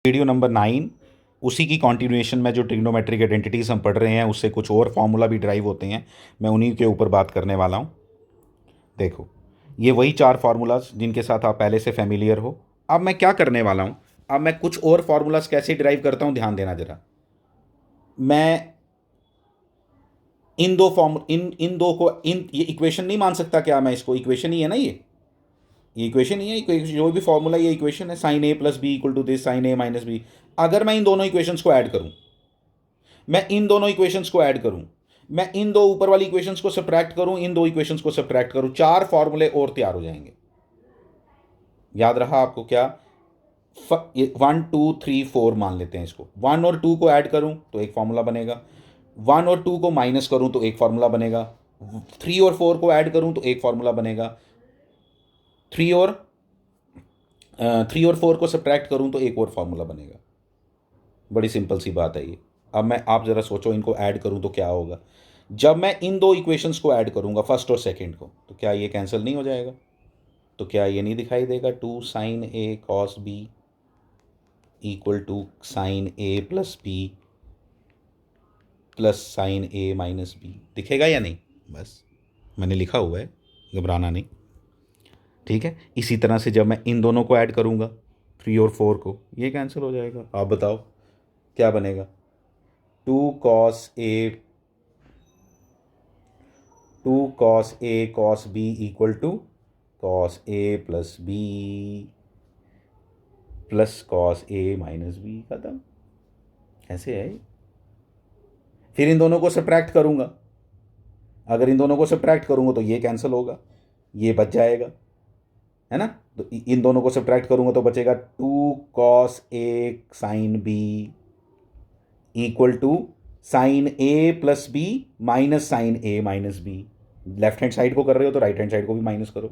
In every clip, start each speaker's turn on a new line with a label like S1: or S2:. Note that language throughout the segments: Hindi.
S1: वीडियो नंबर 9 उसी की कॉन्टिन्यूएशन में जो ट्रिग्नोमेट्रिक आइडेंटिटीज़ हम पढ़ रहे हैं उससे कुछ और फार्मूला भी ड्राइव होते हैं। मैं उन्हीं के ऊपर बात करने वाला हूँ। देखो, ये वही 4 फार्मूलाज जिनके साथ आप पहले से फेमिलियर हो। अब मैं क्या करने वाला हूँ, अब मैं कुछ और फार्मूलाज कैसे ड्राइव करता हूँ, ध्यान देना ज़रा। मैं इन दो फॉर्म इन दो को ये इक्वेशन नहीं मान सकता क्या? मैं इसको इक्वेशन ही है ना, ये इक्वेशन ही है। जो भी फॉर्मूला ये इक्वेशन है, sine A plus B equal to this sine A minus B. अगर मैं इन दोनों इक्वेशंस को ऐड करूं, मैं इन दोनों इक्वेशंस को ऐड करूं, मैं इन दो ऊपर वाली इक्वेशंस को सब्ट्रैक्ट करूं, इन दो इक्वेशंस को सब्ट्रैक्ट करूं, 4 फॉर्मूले और तैयार हो जाएंगे। याद रहा आपको क्या? 1 2 3 4 मान लेते हैं इसको। 1 और 2 को ऐड करूं तो एक फॉर्मूला बनेगा, 1 और 2 को माइनस करूं तो एक फॉर्मूला बनेगा, 3 और 4 को ऐड करूं तो एक फॉर्मूला बनेगा, 3 और 4 को सब्ट्रैक्ट करूं तो एक और फॉर्मूला बनेगा। बड़ी सिंपल सी बात है ये। अब मैं आप ज़रा सोचो, इनको ऐड करूं तो क्या होगा? जब मैं इन दो इक्वेशंस को ऐड करूंगा, फर्स्ट और सेकंड को, तो क्या ये कैंसिल नहीं हो जाएगा? तो क्या ये नहीं दिखाई देगा 2 sine A cos B equal to sine A plus B plus sine A minus B? दिखेगा या नहीं? बस मैंने लिखा हुआ है, घबराना नहीं, ठीक है। इसी तरह से जब मैं इन दोनों को ऐड करूंगा, 3 और 4 को, ये कैंसिल हो जाएगा। आप बताओ क्या बनेगा? 2 cos A cos B equal to cos A plus B plus cos A minus B. खत्म। ऐसे है। फिर इन दोनों को सब्ट्रैक्ट करूंगा, अगर इन दोनों को सब्ट्रैक्ट करूंगा तो ये कैंसिल होगा, ये बच जाएगा, है ना। तो इन दोनों को सब्ट्रैक्ट करूंगा तो बचेगा 2 cos A sine B equal to sine A plus B minus sine A minus B. Left hand side को कर रहे हो तो राइट हैंड साइड को भी माइनस करो।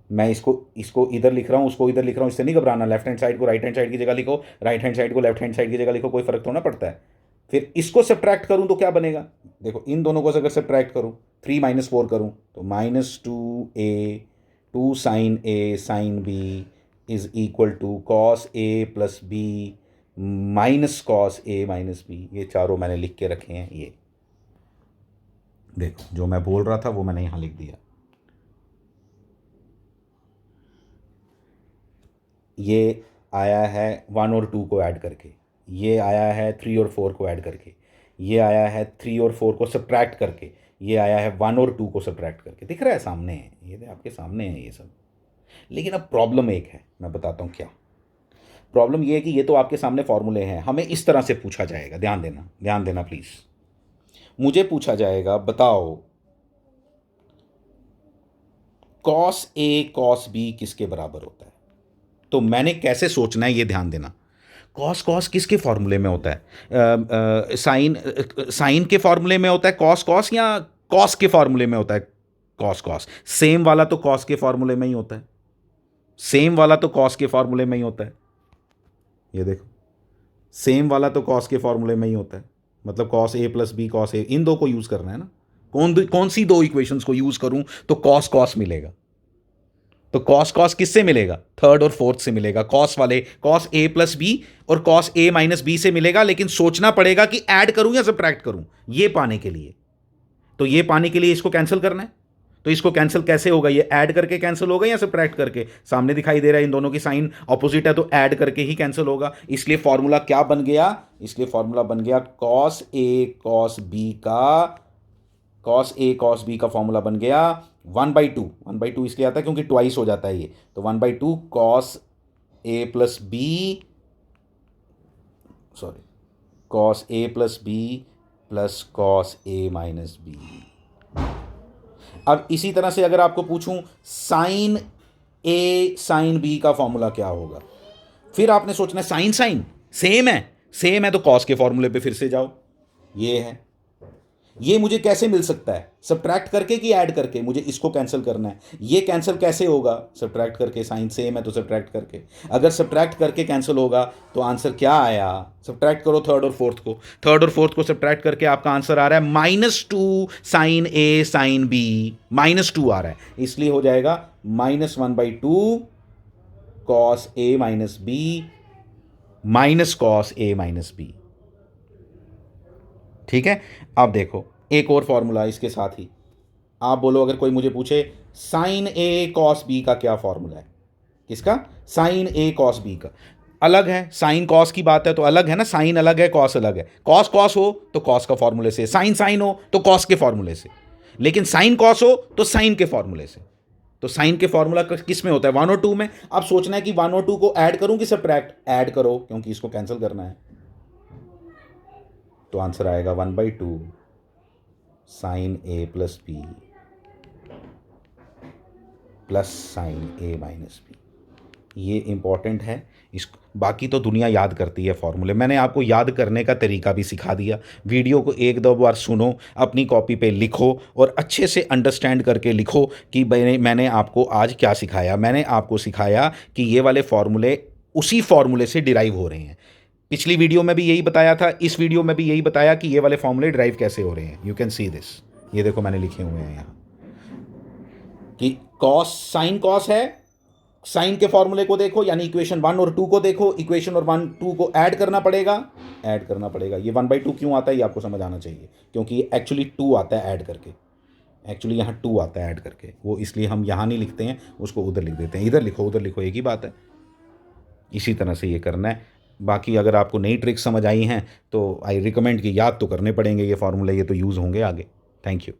S1: मैं इसको इसको इधर लिख रहा हूँ, उसको इधर लिख रहा हूँ, इससे नहीं घबराना। लेफ्ट हैंड साइड को राइट हैंड साइड की जगह लिखो, राइट हैंड साइड को लेफ्ट हैंड साइड की जगह लिखो, कोई फर्क थोड़ा पड़ता है। फिर इसको सब्ट्रैक्ट करूँ तो क्या बनेगा? देखो, इन दोनों को अगर सब्ट्रैक्ट करूँ, 3 माइनस 4 करूँ तो -2 sine A sine B is equal to cos A plus B minus cos A minus B. ये चारों मैंने लिख के रखे हैं। ये देखो, जो मैं बोल रहा था वो मैंने यहाँ लिख दिया। ये आया है 1 और 2 को ऐड करके, ये आया है 3 और 4 को ऐड करके, ये आया है 3 और 4 को सब्ट्रैक्ट करके, ये आया है 1 और 2 को सब्ट्रैक्ट करके। दिख रहा है सामने है, ये आपके सामने है ये सब। लेकिन अब प्रॉब्लम एक है, मैं बताता हूँ क्या प्रॉब्लम। ये है कि ये तो आपके सामने फॉर्मूले हैं, हमें इस तरह से पूछा जाएगा। ध्यान देना प्लीज़। मुझे पूछा जाएगा, बताओ कॉस ए कॉस बी किसके बराबर होता है? तो मैंने कैसे सोचना है ये ध्यान देना। कॉस कॉस किसके फॉर्मूले में होता है? साइन के फॉर्मूले में होता है कॉस कॉस, या कॉस के फॉर्मूले में होता है कॉस कॉस? सेम वाला तो कॉस के फॉर्मूले में ही होता है, सेम वाला तो कॉस के फॉर्मूले में ही होता है। ये देखो, सेम वाला तो कॉस के फॉर्मूले में ही होता है। मतलब cos A plus B cos A, इन दो को यूज करना है ना। कौन सी दो इक्वेशंस को यूज करूं तो कॉस कॉस मिलेगा? तो कॉस कॉस किससे मिलेगा? थर्ड और फोर्थ से मिलेगा। कॉस वाले कॉस ए प्लस बी और कॉस ए माइनस बी से मिलेगा। लेकिन सोचना पड़ेगा कि ऐड करूं या सब्ट्रैक्ट करूं, ये पाने के लिए। तो ये पाने के लिए इसको कैंसिल करना है। तो इसको कैंसिल कैसे होगा? ये ऐड करके कैंसिल होगा या सब्ट्रैक्ट करके? सामने दिखाई दे रहा है इन दोनों की साइन ऑपोजिट है, तो ऐड करके ही कैंसिल होगा। इसलिए फॉर्मूला क्या बन गया? इसलिए फॉर्मूला बन गया कॉस ए कॉस बी का फॉर्मूला बन गया 1/2 इसलिए आता है क्योंकि ट्वाइस हो जाता है ये। तो 1/2 cos A plus B plus cos A minus B. अब इसी तरह से अगर आपको पूछूं साइन ए साइन बी का फॉर्मूला क्या होगा, फिर आपने सोचना है साइन साइन सेम है तो कॉस के फॉर्मूले पे फिर से जाओ। ये है, ये मुझे कैसे मिल सकता है? सब्ट्रैक्ट करके कि ऐड करके? मुझे इसको कैंसिल करना है। ये कैंसिल कैसे होगा? सब्ट्रैक्ट करके। साइन सेम है तो सब्ट्रैक्ट करके। अगर सब्ट्रैक्ट करके कैंसिल होगा तो आंसर क्या आया? सब्ट्रैक्ट करो थर्ड और फोर्थ को सब्ट्रैक्ट करके आपका आंसर आ रहा है -2 साइन ए साइन बी। -2 आ रहा है, इसलिए हो जाएगा -1/2 cos A minus B minus cos A minus B. ठीक है, अब देखो एक और फॉर्मूला इसके साथ ही। आप बोलो अगर कोई मुझे पूछे साइन ए कॉस बी का क्या फॉर्मूला है, किसका, साइन ए कॉस बी का, अलग है, साइन कॉस की बात है तो अलग है ना, साइन अलग है कॉस अलग है, कॉस कॉस हो तो कॉस का फॉर्मूले से, साइन साइन हो तो कॉस के फॉर्मूले से, लेकिन साइन कॉस हो तो साइन के फॉर्मूले से। तो साइन के फॉर्मूला किस में होता है, 1 और 2 में। अब सोचना है कि 1 और 2 को ऐड करूं कि सब्ट्रैक्ट, ऐड करो क्योंकि इसको कैंसिल करना है। तो आंसर आएगा 1/2 sign A plus B plus sine A minus B. ये इंपॉर्टेंट है। इस बाकी तो दुनिया याद करती है फॉर्मूले, मैंने आपको याद करने का तरीका भी सिखा दिया। वीडियो को एक दो बार सुनो, अपनी कॉपी पे लिखो और अच्छे से अंडरस्टैंड करके लिखो कि मैंने आपको आज क्या सिखाया। मैंने आपको सिखाया कि ये वाले फॉर्मूले उसी फॉर्मूले से डिराइव हो रहे हैं। पिछली वीडियो में भी यही बताया था, इस वीडियो में भी यही बताया कि ये वाले फॉर्मूले डिराइव कैसे हो रहे हैं। यू कैन सी दिस, ये देखो मैंने लिखे हुए हैं यहाँ कि कॉस साइन कॉस है, साइन के फॉर्मूले को देखो यानी इक्वेशन 1 और 2 को देखो, इक्वेशन और 1 2 को ऐड करना पड़ेगा, ऐड करना पड़ेगा। ये 1/2 क्यों आता है ये आपको समझ आना चाहिए, क्योंकि ये एक्चुअली 2 आता है ऐड करके, एक्चुअली यहाँ 2 आता है ऐड करके, वो इसलिए हम यहाँ नहीं लिखते हैं, उसको उधर लिख देते हैं। इधर लिखो उधर लिखो, एक ही बात है। इसी तरह से ये करना है। बाकी अगर आपको नई ट्रिक्स समझ आई हैं तो आई रिकमेंड कि याद तो करने पड़ेंगे ये फार्मूले, ये तो यूज़ होंगे आगे। Thank you.